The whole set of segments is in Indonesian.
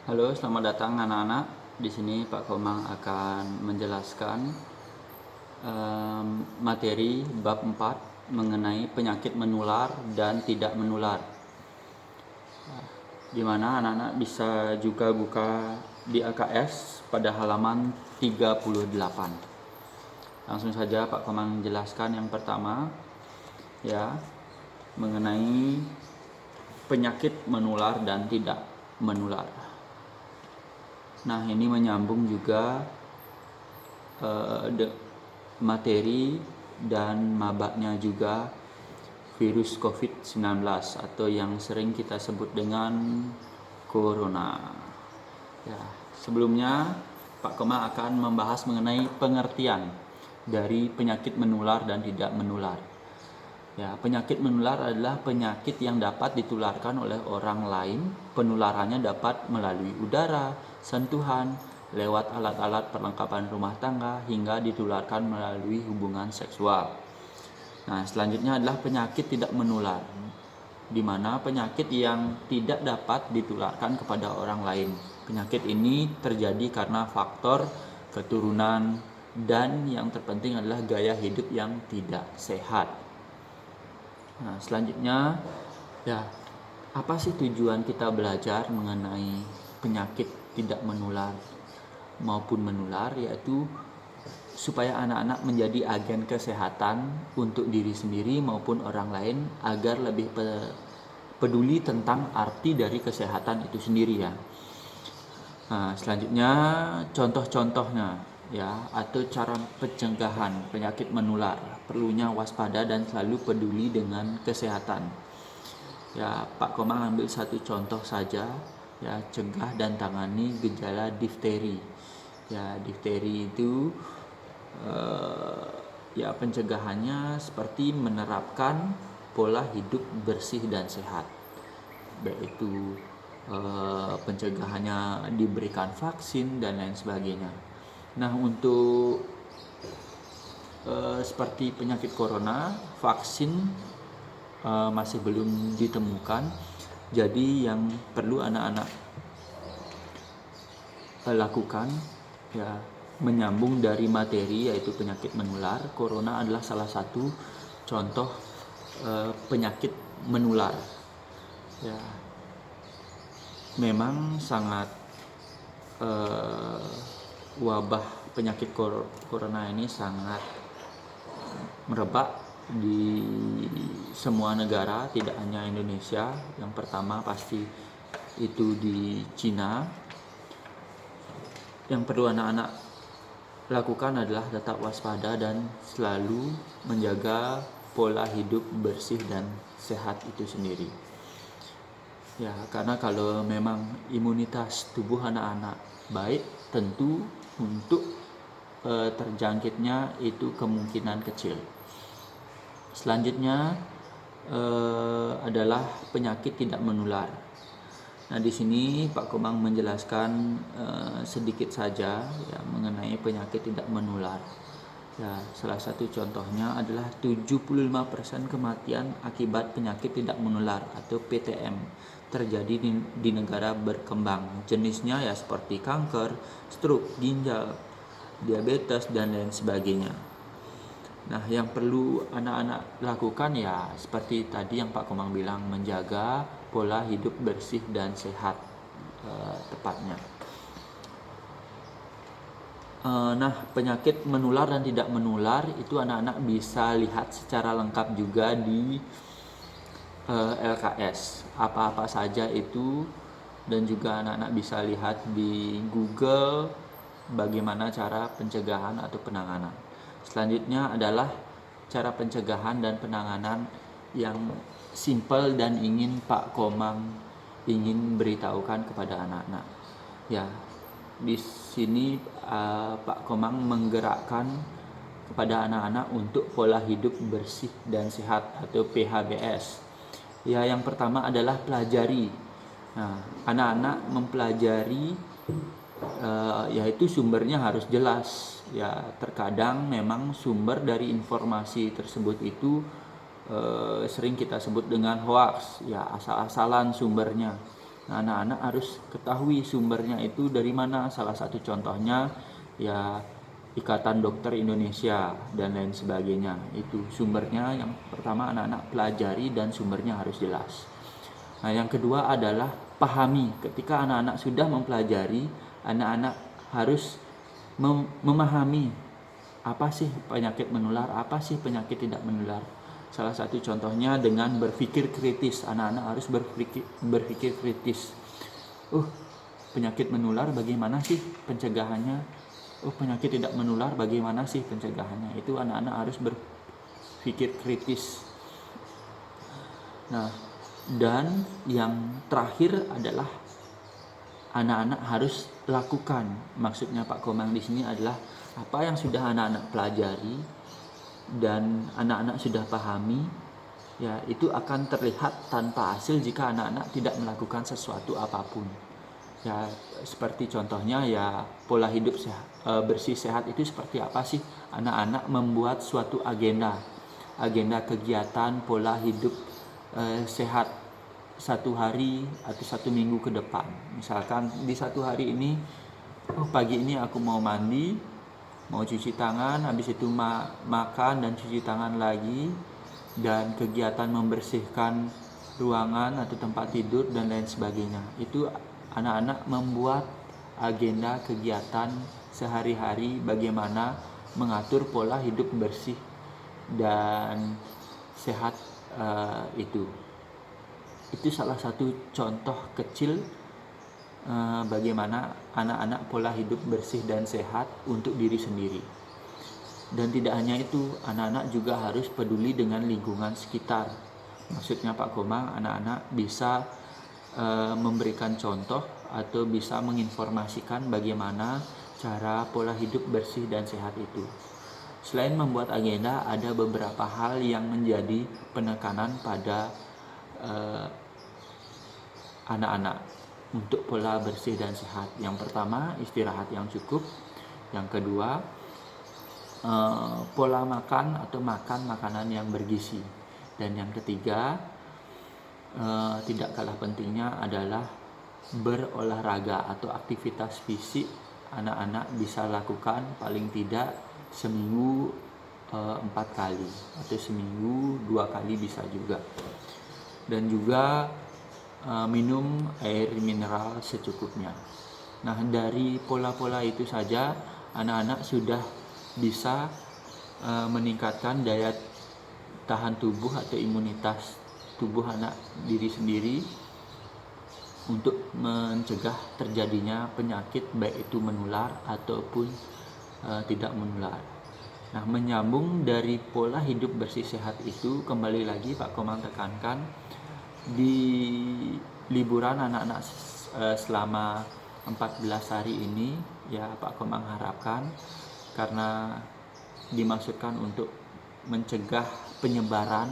Halo, selamat datang anak-anak. Di sini Pak Komang akan menjelaskan materi bab 4 mengenai penyakit menular dan tidak menular. Di mana anak-anak bisa juga buka di AKS pada halaman 38. Langsung saja Pak Komang menjelaskan yang pertama ya mengenai penyakit menular dan tidak menular. Nah, ini menyambung juga materi dan mabaknya juga virus COVID-19 atau yang sering kita sebut dengan corona. Ya, sebelumnya Pak Koma akan membahas mengenai pengertian dari penyakit menular dan tidak menular. Ya, penyakit menular adalah penyakit yang dapat ditularkan oleh orang lain. Penularannya dapat melalui udara, sentuhan, lewat alat-alat perlengkapan rumah tangga, hingga ditularkan melalui hubungan seksual. Nah, selanjutnya adalah penyakit tidak menular, di mana penyakit yang tidak dapat ditularkan kepada orang lain. Penyakit ini terjadi karena faktor keturunan dan yang terpenting adalah gaya hidup yang tidak sehat. Nah, selanjutnya ya, apa sih tujuan kita belajar mengenai penyakit tidak menular maupun menular, yaitu supaya anak-anak menjadi agen kesehatan untuk diri sendiri maupun orang lain agar lebih peduli tentang arti dari kesehatan itu sendiri ya. Nah, selanjutnya contoh-contohnya ya, atau cara pencegahan penyakit menular. Perlunya waspada dan selalu peduli dengan kesehatan. Ya, Pak Komang ambil satu contoh saja ya, cegah dan tangani gejala difteri. Ya, difteri itu ya pencegahannya seperti menerapkan pola hidup bersih dan sehat. Baik itu pencegahannya diberikan vaksin dan lain sebagainya. Nah, untuk seperti penyakit corona, vaksin masih belum ditemukan. Jadi yang perlu anak-anak lakukan ya, menyambung dari materi yaitu penyakit menular. Corona adalah salah satu contoh penyakit menular. Ya, memang sangat wabah penyakit corona ini sangat merebak di semua negara, tidak hanya Indonesia. Yang pertama pasti itu di Cina. Yang perlu anak-anak lakukan adalah tetap waspada dan selalu menjaga pola hidup bersih dan sehat itu sendiri. Ya, karena kalau memang imunitas tubuh anak-anak baik, tentu untuk terjangkitnya itu kemungkinan kecil. Selanjutnya adalah penyakit tidak menular. Nah, di sini Pak Komang menjelaskan sedikit saja ya, mengenai penyakit tidak menular. Ya, salah satu contohnya adalah 75% kematian akibat penyakit tidak menular atau PTM terjadi di negara berkembang. Jenisnya ya seperti kanker, stroke, ginjal, diabetes dan lain sebagainya. Nah, yang perlu anak-anak lakukan ya seperti tadi yang Pak Komang bilang, menjaga pola hidup bersih dan sehat tepatnya. Nah, penyakit menular dan tidak menular itu anak-anak bisa lihat secara lengkap juga di LKS. Apa-apa saja itu, dan juga anak-anak bisa lihat di Google bagaimana cara pencegahan atau penanganan. Selanjutnya adalah cara pencegahan dan penanganan yang simple dan ingin Pak Komang ingin beritahukan kepada anak-anak. Ya, di sini Pak Komang menggerakkan kepada anak-anak untuk pola hidup bersih dan sehat atau PHBS. Ya, yang pertama adalah pelajari. Nah, anak-anak mempelajari yaitu sumbernya harus jelas. Ya, terkadang memang sumber dari informasi tersebut itu sering kita sebut dengan hoax. Ya, asal-asalan sumbernya. Nah, anak-anak harus ketahui sumbernya itu dari mana. Salah satu contohnya ya Ikatan Dokter Indonesia dan lain sebagainya. Itu sumbernya yang pertama anak-anak pelajari dan sumbernya harus jelas. Nah, yang kedua adalah pahami. Ketika anak-anak sudah mempelajari, anak-anak harus memahami apa sih penyakit menular, apa sih penyakit tidak menular. Salah satu contohnya dengan berpikir kritis. Anak-anak harus berpikir kritis. Penyakit menular bagaimana sih pencegahannya? Penyakit tidak menular bagaimana sih pencegahannya? Itu anak-anak harus berpikir kritis. Nah, dan yang terakhir adalah anak-anak harus lakukan. Maksudnya Pak Komang di sini adalah apa yang sudah anak-anak pelajari dan anak-anak sudah pahami, ya itu akan terlihat tanpa hasil jika anak-anak tidak melakukan sesuatu apapun. Ya seperti contohnya ya pola hidup bersih sehat itu seperti apa sih? Anak-anak membuat suatu agenda kegiatan pola hidup sehat satu hari atau satu minggu ke depan. Misalkan di satu hari ini, pagi ini aku mau mandi, mau cuci tangan, habis itu makan dan cuci tangan lagi, dan kegiatan membersihkan ruangan atau tempat tidur dan lain sebagainya. Itu anak-anak membuat agenda kegiatan sehari-hari bagaimana mengatur pola hidup bersih dan sehat itu salah satu contoh kecil bagaimana anak-anak pola hidup bersih dan sehat untuk diri sendiri. Dan tidak hanya itu, anak-anak juga harus peduli dengan lingkungan sekitar. Maksudnya Pak Komang, anak-anak bisa memberikan contoh atau bisa menginformasikan bagaimana cara pola hidup bersih dan sehat itu. Selain membuat agenda, ada beberapa hal yang menjadi penekanan pada anak-anak untuk pola bersih dan sehat. Yang pertama, istirahat yang cukup. Yang kedua, pola makan atau makan makanan yang bergizi. Dan yang ketiga, tidak kalah pentingnya adalah berolahraga atau aktivitas fisik. Anak-anak bisa lakukan paling tidak seminggu 4 kali atau seminggu 2 kali bisa juga. Dan juga minum air mineral secukupnya. Nah, dari pola-pola itu saja anak-anak sudah bisa meningkatkan daya tahan tubuh atau imunitas tubuh anak diri sendiri untuk mencegah terjadinya penyakit baik itu menular ataupun tidak menular. Nah, menyambung dari pola hidup bersih sehat itu, kembali lagi Pak Komang tekankan, di liburan anak-anak selama 14 hari ini ya Pak Komang harapkan, karena dimaksudkan untuk mencegah penyebaran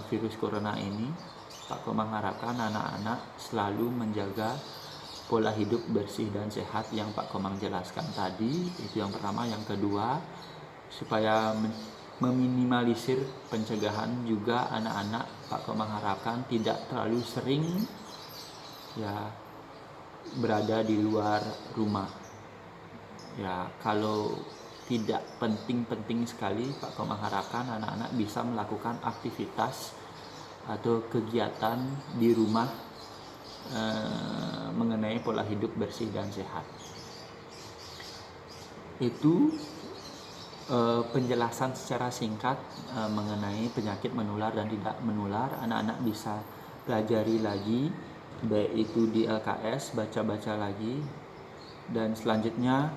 virus corona ini, Pak Komang harapkan anak-anak selalu menjaga pola hidup bersih dan sehat yang Pak Komang jelaskan tadi. Itu yang pertama. Yang kedua, supaya meminimalisir pencegahan juga anak-anak, Pak Komang harapkan tidak terlalu sering ya berada di luar rumah. Ya kalau tidak penting-penting sekali, Pak Komang harapkan anak-anak bisa melakukan aktivitas atau kegiatan di rumah mengenai pola hidup bersih dan sehat. Itu penjelasan secara singkat mengenai penyakit menular dan tidak menular. Anak-anak bisa pelajari lagi, baik itu di LKS, baca-baca lagi. Dan selanjutnya,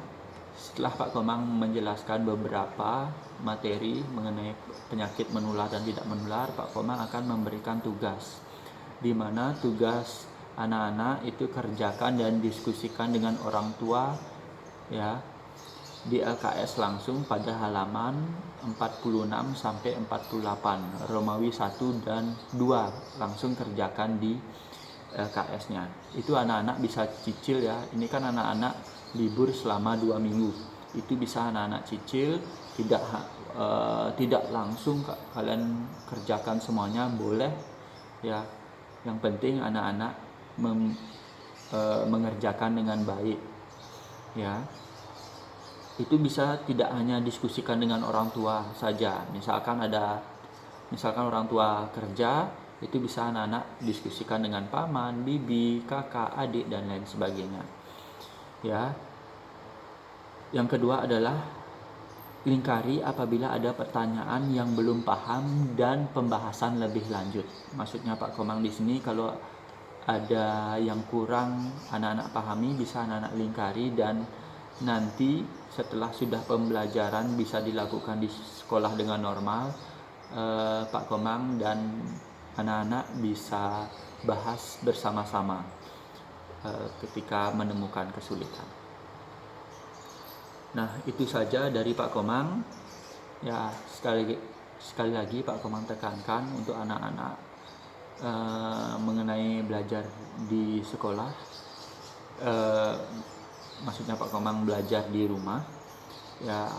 setelah Pak Komang menjelaskan beberapa materi mengenai penyakit menular dan tidak menular, Pak Komang akan memberikan tugas, di mana tugas anak-anak itu kerjakan dan diskusikan dengan orang tua ya di LKS langsung pada halaman 46 sampai 48, Romawi 1 dan 2, langsung kerjakan di LKS-nya. Itu anak-anak bisa cicil ya. Ini kan anak-anak libur selama 2 minggu. Itu bisa anak-anak cicil, tidak langsung kalian kerjakan semuanya, boleh ya. Yang penting anak-anak mengerjakan dengan baik, ya. Itu bisa tidak hanya diskusikan dengan orang tua saja. Misalkan orang tua kerja, itu bisa anak-anak diskusikan dengan paman, bibi, kakak, adik, dan lain sebagainya. Ya. Yang kedua adalah lingkari apabila ada pertanyaan yang belum paham dan pembahasan lebih lanjut. Maksudnya Pak Komang di sini, kalau ada yang kurang anak-anak pahami, bisa anak-anak lingkari, dan nanti setelah sudah pembelajaran bisa dilakukan di sekolah dengan normal, Pak Komang dan anak-anak bisa bahas bersama-sama ketika menemukan kesulitan. Nah, itu saja dari Pak Komang. Ya, sekali lagi Pak Komang tekankan untuk anak-anak mengenai belajar di sekolah. Maksudnya Pak Komang belajar di rumah, ya,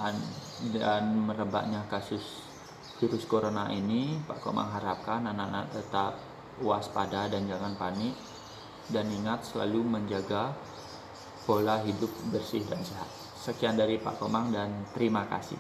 dan merebaknya kasus virus corona ini, Pak Komang harapkan anak-anak tetap waspada dan jangan panik, dan ingat selalu menjaga pola hidup bersih dan sehat. Sekian dari Pak Komang dan terima kasih.